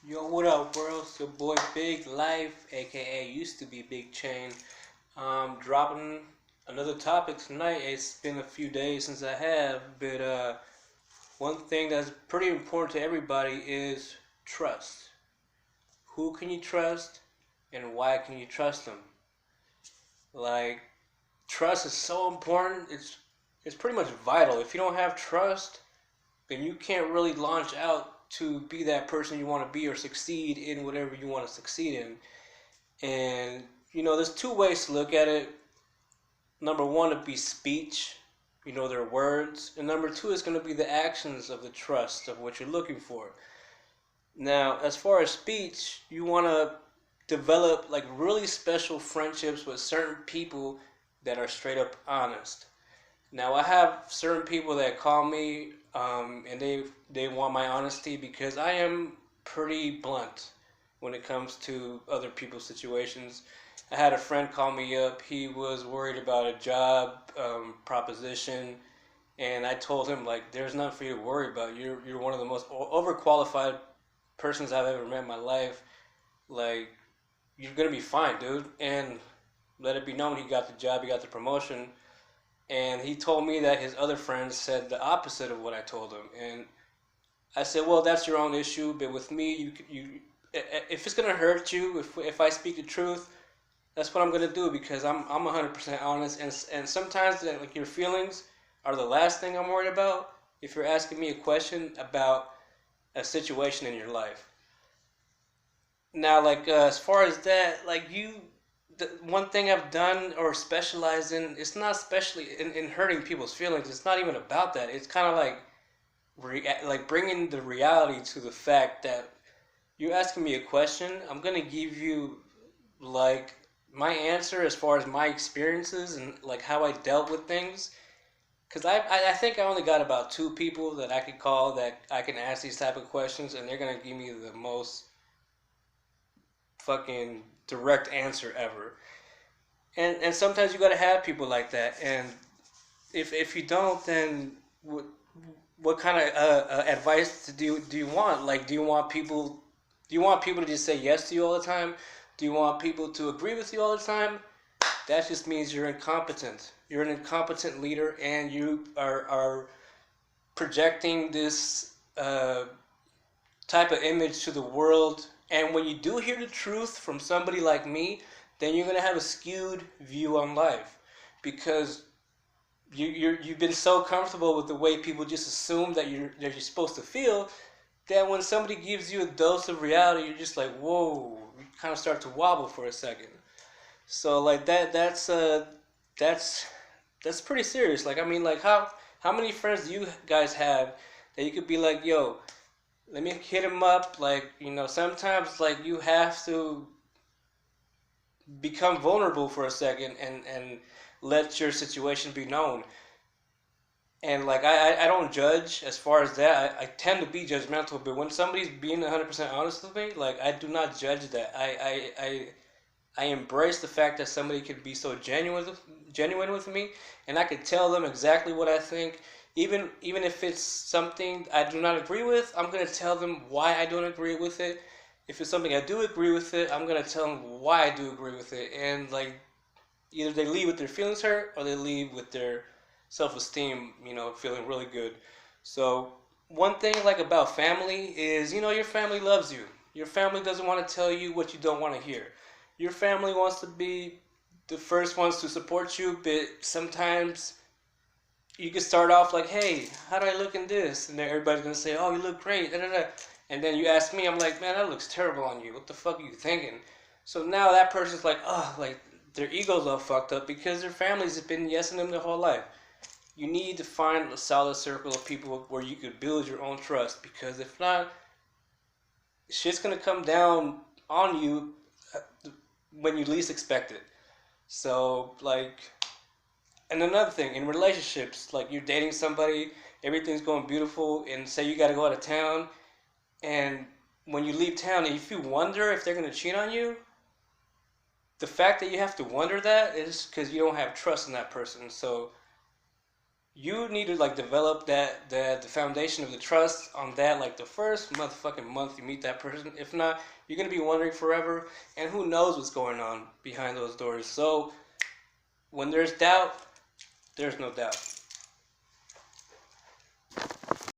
Yo, what up, world? It's your boy Big Life, aka used to be Big Chain. Dropping another topic tonight. It's been a few days since I have, but one thing that's pretty important to everybody is trust. Who can you trust, and why can you trust them? Like, trust is so important. It's pretty much vital. If you don't have trust, then you can't really launch out to be that person you want to be or succeed in whatever you want to succeed in. And there's two ways to look at it. Number one would be speech, their words, and number two is going to be the actions of the trust of what you're looking for. Now, as far as speech, you want to develop like really special friendships with certain people that are straight up honest. Now, I have certain people that call me, and they want my honesty because I am pretty blunt when it comes to other people's situations. I had a friend call me up. He was worried about a job proposition, and I told him like, "There's nothing for you to worry about. You're one of the most overqualified persons I've ever met in my life. Like, you're gonna be fine, dude." And let it be known, he got the job, he got the promotion, and he told me that his other friends said the opposite of what I told him. And I said, well, that's your own issue, but with me, if it's gonna hurt you, if I speak the truth, that's what I'm gonna do because I'm 100% honest. And sometimes like your feelings are the last thing I'm worried about. If you're asking me a question about a situation in your life, now like as far as that, like the one thing I've done or specialized in, it's not especially in hurting people's feelings. It's not even about that. It's kind of like like bringing the reality to the fact that you're asking me a question. I'm gonna give you like my answer as far as my experiences and like how I dealt with things. Cause I think I only got about two people that I could call that I can ask these type of questions, and they're gonna give me the most fucking direct answer ever. And sometimes you gotta have people like that. And if you don't, then what kind of advice do you want? Like, do you want people to just say yes to you all the time? Do you want people to agree with you all the time? That just means you're incompetent. You're an incompetent leader, and you are projecting this type of image to the world. And when you do hear the truth from somebody like me, then you're gonna have a skewed view on life because you've been so comfortable with the way people just assume that you're supposed to feel that when somebody gives you a dose of reality, you're just like, whoa, you kind of start to wobble for a second. So like that's that's pretty serious. Like, I mean, like how many friends do you guys have that you could be like, yo, let me hit him up. Like, sometimes like you have to become vulnerable for a second and let your situation be known. And like I don't judge as far as that. I tend to be judgmental, but when somebody's being 100% honest with me, like I do not judge that. I embrace the fact that somebody could be so genuine with me, and I could tell them exactly what I think. Even if it's something I do not agree with, I'm gonna tell them why I don't agree with it. If it's something I do agree with it, I'm gonna tell them why I do agree with it. And like either they leave with their feelings hurt or they leave with their self-esteem, feeling really good. So one thing like about family is, your family loves you. Your family doesn't want to tell you what you don't want to hear. Your family wants to be the first ones to support you, but sometimes you can start off like, hey, how do I look in this? And then everybody's going to say, oh, you look great. Da, da, da. And then you ask me, I'm like, man, that looks terrible on you. What the fuck are you thinking? So now that person's like, oh, like their ego's all fucked up because their families have been yesing them their whole life. You need to find a solid circle of people where you could build your own trust, because if not, shit's going to come down on you when you least expect it. So, like, and another thing, in relationships, like you're dating somebody, everything's going beautiful, and say you got to go out of town, and when you leave town, if you wonder if they're going to cheat on you, the fact that you have to wonder that is because you don't have trust in that person. So you need to like develop the foundation of the trust on that like the first motherfucking month you meet that person. If not, you're gonna be wondering forever, and who knows what's going on behind those doors. So when there's doubt, there's no doubt.